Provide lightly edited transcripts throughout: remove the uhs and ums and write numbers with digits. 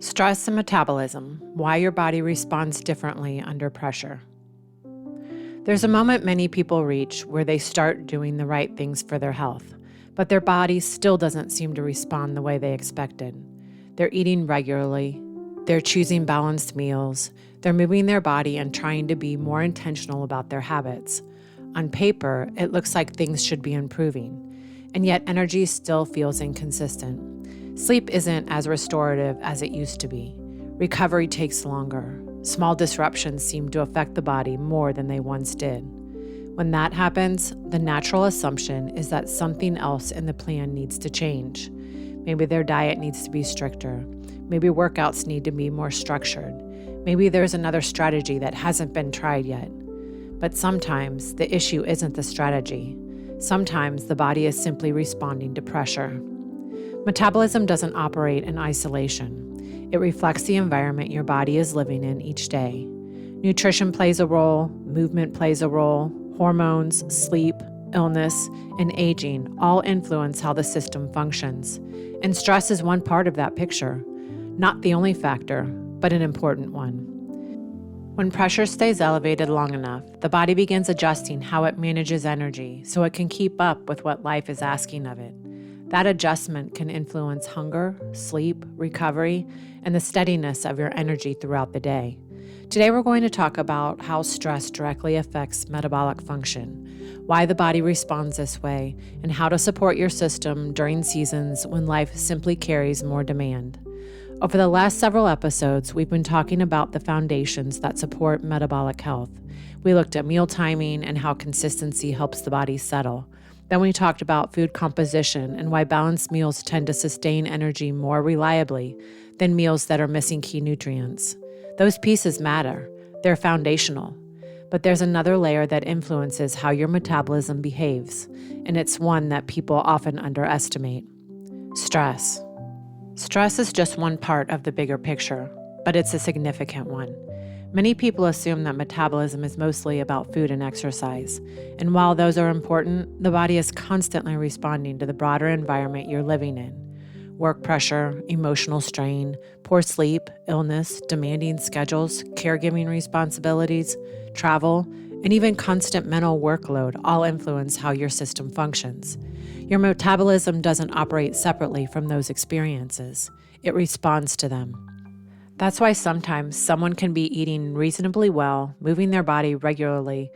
Stress and metabolism, why your body responds differently under pressure. There's a moment many people reach where they start doing the right things for their health, but their body still doesn't seem to respond the way they expected. They're eating regularly, they're choosing balanced meals, they're moving their body and trying to be more intentional about their habits. On paper, it looks like things should be improving, and yet energy still feels inconsistent. Sleep isn't as restorative as it used to be. Recovery takes longer. Small disruptions seem to affect the body more than they once did. When that happens, the natural assumption is that something else in the plan needs to change. Maybe their diet needs to be stricter. Maybe workouts need to be more structured. Maybe there's another strategy that hasn't been tried yet. But sometimes the issue isn't the strategy. Sometimes the body is simply responding to pressure. Metabolism doesn't operate in isolation. It reflects the environment your body is living in each day. Nutrition plays a role, movement plays a role, hormones, sleep, illness, and aging all influence how the system functions. And stress is one part of that picture. Not the only factor, but an important one. When pressure stays elevated long enough, the body begins adjusting how it manages energy so it can keep up with what life is asking of it. That adjustment can influence hunger, sleep, recovery, and the steadiness of your energy throughout the day. Today we're going to talk about how stress directly affects metabolic function, why the body responds this way, and how to support your system during seasons when life simply carries more demand. Over the last several episodes, we've been talking about the foundations that support metabolic health. We looked at meal timing and how consistency helps the body settle. Then we talked about food composition and why balanced meals tend to sustain energy more reliably than meals that are missing key nutrients. Those pieces matter. They're foundational. But there's another layer that influences how your metabolism behaves, and it's one that people often underestimate. Stress. Stress is just one part of the bigger picture, but it's a significant one. Many people assume that metabolism is mostly about food and exercise, and while those are important, the body is constantly responding to the broader environment you're living in. Work pressure, emotional strain, poor sleep, illness, demanding schedules, caregiving responsibilities, travel, and even constant mental workload all influence how your system functions. Your metabolism doesn't operate separately from those experiences. It responds to them. That's why sometimes someone can be eating reasonably well, moving their body regularly,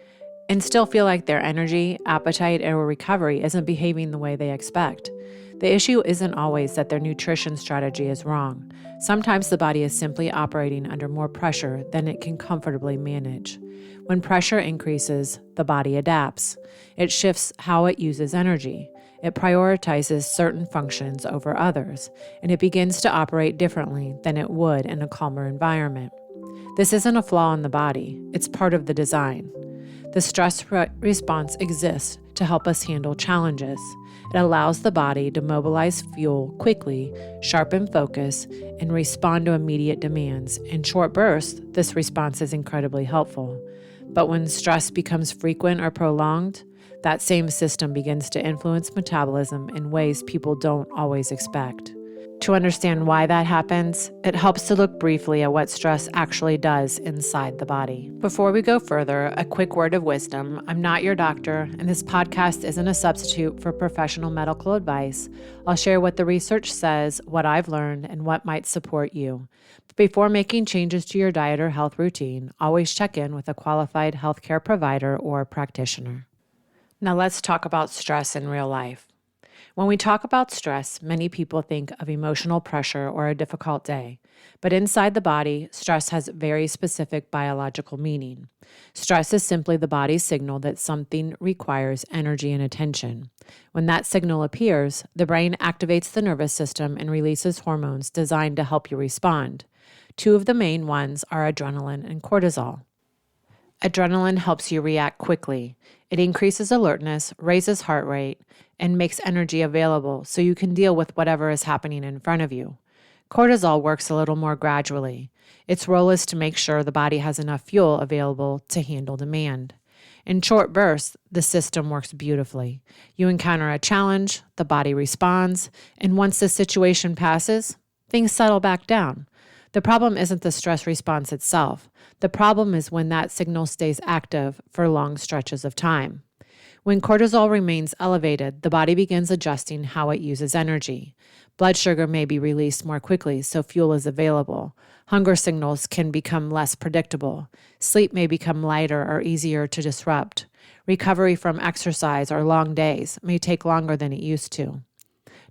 and still feel like their energy, appetite, or recovery isn't behaving the way they expect. The issue isn't always that their nutrition strategy is wrong. Sometimes the body is simply operating under more pressure than it can comfortably manage. When pressure increases, the body adapts. It shifts how it uses energy. It prioritizes certain functions over others, and it begins to operate differently than it would in a calmer environment. This isn't a flaw in the body, it's part of the design. The stress response exists to help us handle challenges. It allows the body to mobilize fuel quickly, sharpen focus, and respond to immediate demands. In short bursts, this response is incredibly helpful. But when stress becomes frequent or prolonged, that same system begins to influence metabolism in ways people don't always expect. To understand why that happens, it helps to look briefly at what stress actually does inside the body. Before we go further, a quick word of wisdom. I'm not your doctor, and this podcast isn't a substitute for professional medical advice. I'll share what the research says, what I've learned, and what might support you. But before making changes to your diet or health routine, always check in with a qualified healthcare provider or practitioner. Now let's talk about stress in real life. When we talk about stress, many people think of emotional pressure or a difficult day. But inside the body, stress has very specific biological meaning. Stress is simply the body's signal that something requires energy and attention. When that signal appears, the brain activates the nervous system and releases hormones designed to help you respond. Two of the main ones are adrenaline and cortisol. Adrenaline helps you react quickly. It increases alertness, raises heart rate, and makes energy available so you can deal with whatever is happening in front of you. Cortisol works a little more gradually. Its role is to make sure the body has enough fuel available to handle demand. In short bursts, the system works beautifully. You encounter a challenge, the body responds, and once the situation passes, things settle back down. The problem isn't the stress response itself. The problem is when that signal stays active for long stretches of time. When cortisol remains elevated, the body begins adjusting how it uses energy. Blood sugar may be released more quickly, so fuel is available. Hunger signals can become less predictable. Sleep may become lighter or easier to disrupt. Recovery from exercise or long days may take longer than it used to.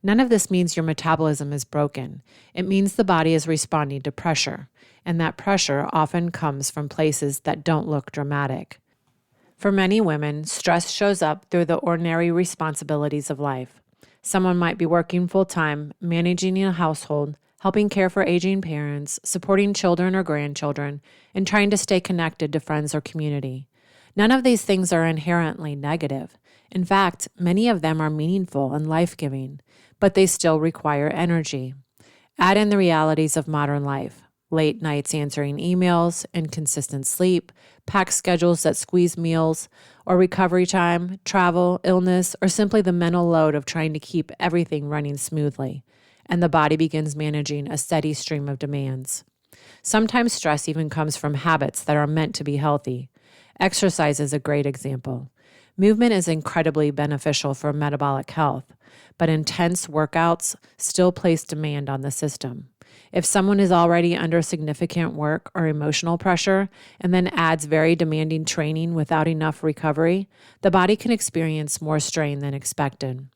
None of this means your metabolism is broken. It means the body is responding to pressure, and that pressure often comes from places that don't look dramatic. For many women, stress shows up through the ordinary responsibilities of life. Someone might be working full-time, managing a household, helping care for aging parents, supporting children or grandchildren, and trying to stay connected to friends or community. None of these things are inherently negative. In fact, many of them are meaningful and life-giving, but they still require energy. Add in the realities of modern life: late nights answering emails, inconsistent sleep, packed schedules that squeeze meals, or recovery time, travel, illness, or simply the mental load of trying to keep everything running smoothly, and the body begins managing a steady stream of demands. Sometimes stress even comes from habits that are meant to be healthy. Exercise is a great example. Movement is incredibly beneficial for metabolic health, but intense workouts still place demand on the system. If someone is already under significant work or emotional pressure and then adds very demanding training without enough recovery, the body can experience more strain than expected.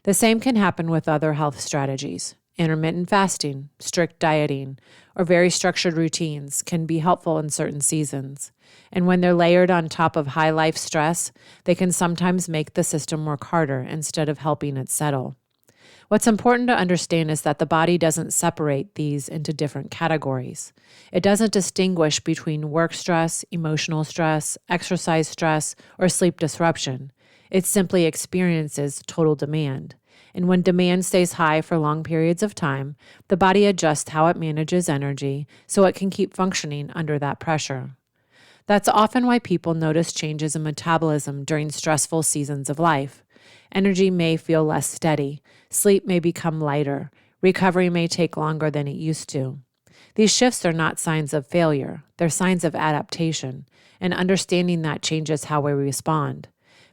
The same can happen with other health strategies. Intermittent fasting, strict dieting, or very structured routines can be helpful in certain seasons. And when they're layered on top of high life stress, they can sometimes make the system work harder instead of helping it settle. What's important to understand is that the body doesn't separate these into different categories. It doesn't distinguish between work stress, emotional stress, exercise stress, or sleep disruption. It simply experiences total demand. And when demand stays high for long periods of time, the body adjusts how it manages energy so it can keep functioning under that pressure. That's often why people notice changes in metabolism during stressful seasons of life. Energy may feel less steady, sleep may become lighter, recovery may take longer than it used to. These shifts are not signs of failure, they're signs of adaptation, and understanding that changes how we respond.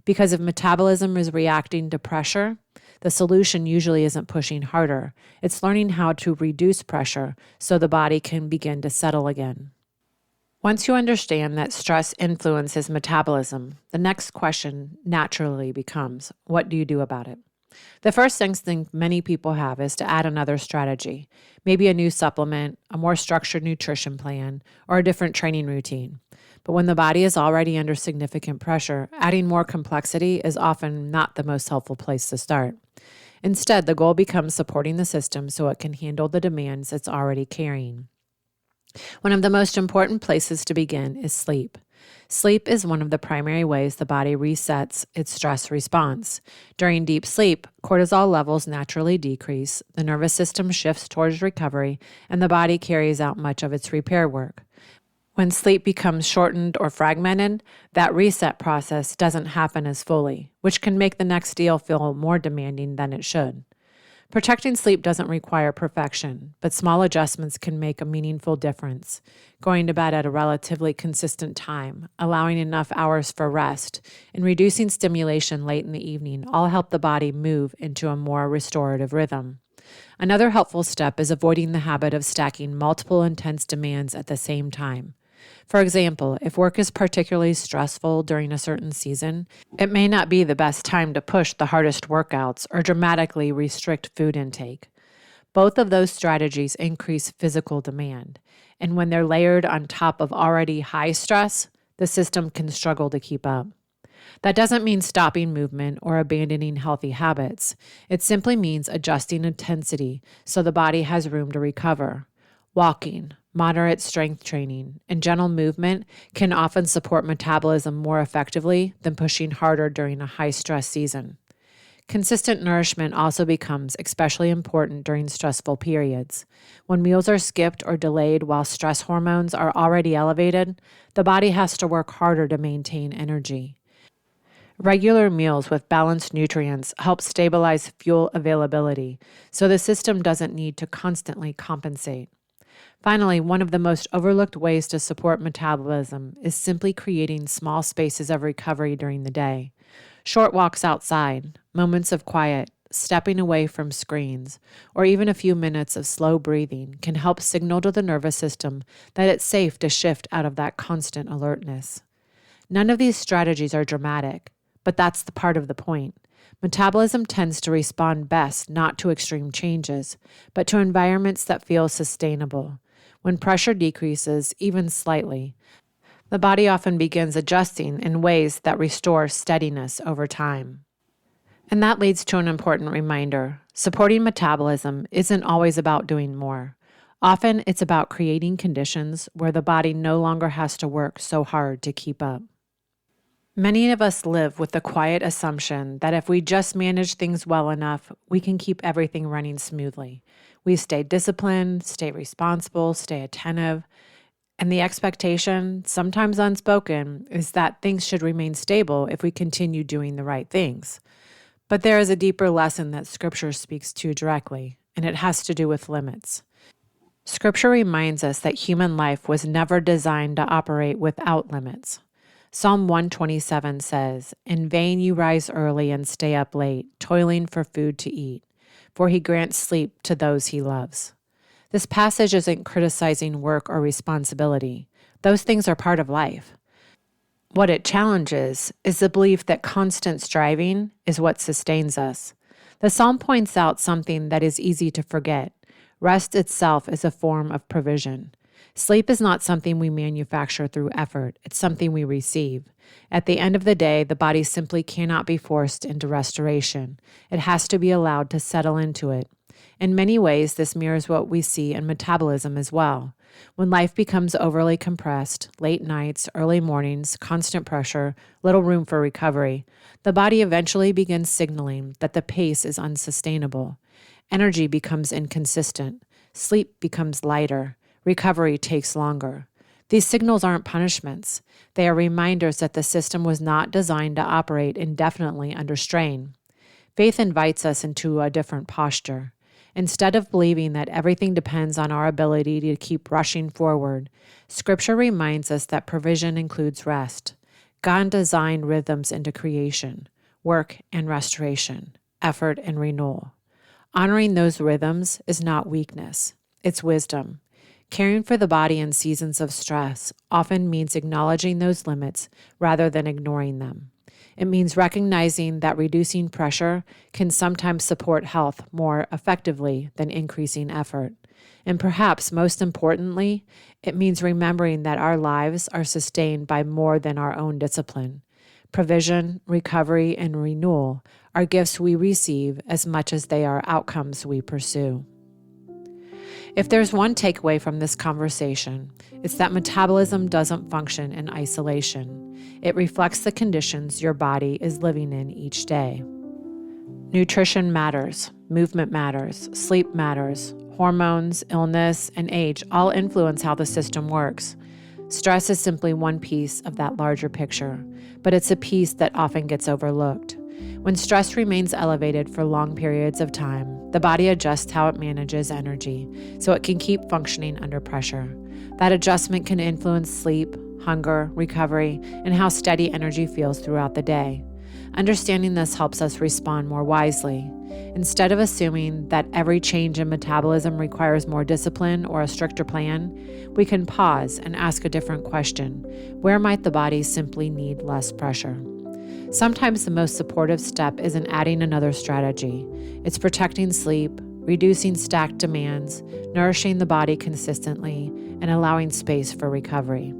Because if metabolism is reacting to pressure, the solution usually isn't pushing harder. It's learning how to reduce pressure so the body can begin to settle again. Once you understand that stress influences metabolism, the next question naturally becomes, what do you do about it? The first instinct many people have is to add another strategy, maybe a new supplement, a more structured nutrition plan, or a different training routine. But when the body is already under significant pressure, adding more complexity is often not the most helpful place to start. Instead, the goal becomes supporting the system so it can handle the demands it's already carrying. One of the most important places to begin is sleep. Sleep is one of the primary ways the body resets its stress response. During deep sleep, cortisol levels naturally decrease, the nervous system shifts towards recovery, and the body carries out much of its repair work. When sleep becomes shortened or fragmented, that reset process doesn't happen as fully, which can make the next deal feel more demanding than it should. Protecting sleep doesn't require perfection, but small adjustments can make a meaningful difference. Going to bed at a relatively consistent time, allowing enough hours for rest, and reducing stimulation late in the evening all help the body move into a more restorative rhythm. Another helpful step is avoiding the habit of stacking multiple intense demands at the same time. For example, if work is particularly stressful during a certain season, it may not be the best time to push the hardest workouts or dramatically restrict food intake. Both of those strategies increase physical demand, and when they're layered on top of already high stress, the system can struggle to keep up. That doesn't mean stopping movement or abandoning healthy habits. It simply means adjusting intensity so the body has room to recover. Walking, moderate strength training, and gentle movement can often support metabolism more effectively than pushing harder during a high-stress season. Consistent nourishment also becomes especially important during stressful periods. When meals are skipped or delayed while stress hormones are already elevated, the body has to work harder to maintain energy. Regular meals with balanced nutrients help stabilize fuel availability, so the system doesn't need to constantly compensate. Finally, one of the most overlooked ways to support metabolism is simply creating small spaces of recovery during the day. Short walks outside, moments of quiet, stepping away from screens, or even a few minutes of slow breathing can help signal to the nervous system that it's safe to shift out of that constant alertness. None of these strategies are dramatic, but that's the part of the point. Metabolism tends to respond best not to extreme changes, but to environments that feel sustainable. When pressure decreases, even slightly, the body often begins adjusting in ways that restore steadiness over time. And that leads to an important reminder. Supporting metabolism isn't always about doing more. Often it's about creating conditions where the body no longer has to work so hard to keep up. Many of us live with the quiet assumption that if we just manage things well enough, we can keep everything running smoothly. We stay disciplined, stay responsible, stay attentive, and the expectation, sometimes unspoken, is that things should remain stable if we continue doing the right things. But there is a deeper lesson that Scripture speaks to directly, and it has to do with limits. Scripture reminds us that human life was never designed to operate without limits. Psalm 127 says, "In vain you rise early and stay up late, toiling for food to eat, for he grants sleep to those he loves." This passage isn't criticizing work or responsibility. Those things are part of life. What it challenges is the belief that constant striving is what sustains us. The psalm points out something that is easy to forget. Rest itself is a form of provision. Sleep is not something we manufacture through effort. It's something we receive. At the end of the day, the body simply cannot be forced into restoration. It has to be allowed to settle into it. In many ways, this mirrors what we see in metabolism as well. When life becomes overly compressed, late nights, early mornings, constant pressure, little room for recovery, the body eventually begins signaling that the pace is unsustainable. Energy becomes inconsistent. Sleep becomes lighter. Recovery takes longer. These signals aren't punishments. They are reminders that the system was not designed to operate indefinitely under strain. Faith invites us into a different posture. Instead of believing that everything depends on our ability to keep rushing forward, Scripture reminds us that provision includes rest. God designed rhythms into creation, work and restoration, effort and renewal. Honoring those rhythms is not weakness, it's wisdom. Caring for the body in seasons of stress often means acknowledging those limits rather than ignoring them. It means recognizing that reducing pressure can sometimes support health more effectively than increasing effort. And perhaps most importantly, it means remembering that our lives are sustained by more than our own discipline. Provision, recovery, and renewal are gifts we receive as much as they are outcomes we pursue. If there's one takeaway from this conversation, it's that metabolism doesn't function in isolation. It reflects the conditions your body is living in each day. Nutrition matters, movement matters, sleep matters, hormones, illness, and age all influence how the system works. Stress is simply one piece of that larger picture, but it's a piece that often gets overlooked. When stress remains elevated for long periods of time, the body adjusts how it manages energy so it can keep functioning under pressure. That adjustment can influence sleep, hunger, recovery, and how steady energy feels throughout the day. Understanding this helps us respond more wisely. Instead of assuming that every change in metabolism requires more discipline or a stricter plan, we can pause and ask a different question. Where might the body simply need less pressure? Sometimes the most supportive step isn't adding another strategy. It's protecting sleep, reducing stacked demands, nourishing the body consistently, and allowing space for recovery.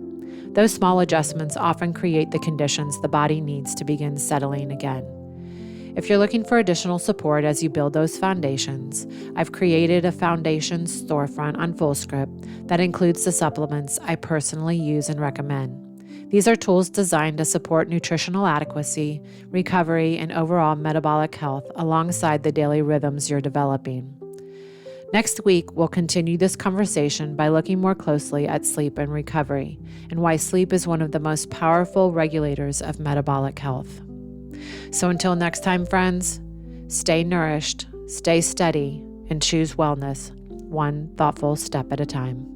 Those small adjustments often create the conditions the body needs to begin settling again. If you're looking for additional support as you build those foundations, I've created a foundations storefront on FullScript that includes the supplements I personally use and recommend. These are tools designed to support nutritional adequacy, recovery, and overall metabolic health alongside the daily rhythms you're developing. Next week, we'll continue this conversation by looking more closely at sleep and recovery, and why sleep is one of the most powerful regulators of metabolic health. So until next time, friends, stay nourished, stay steady, and choose wellness. one thoughtful step at a time.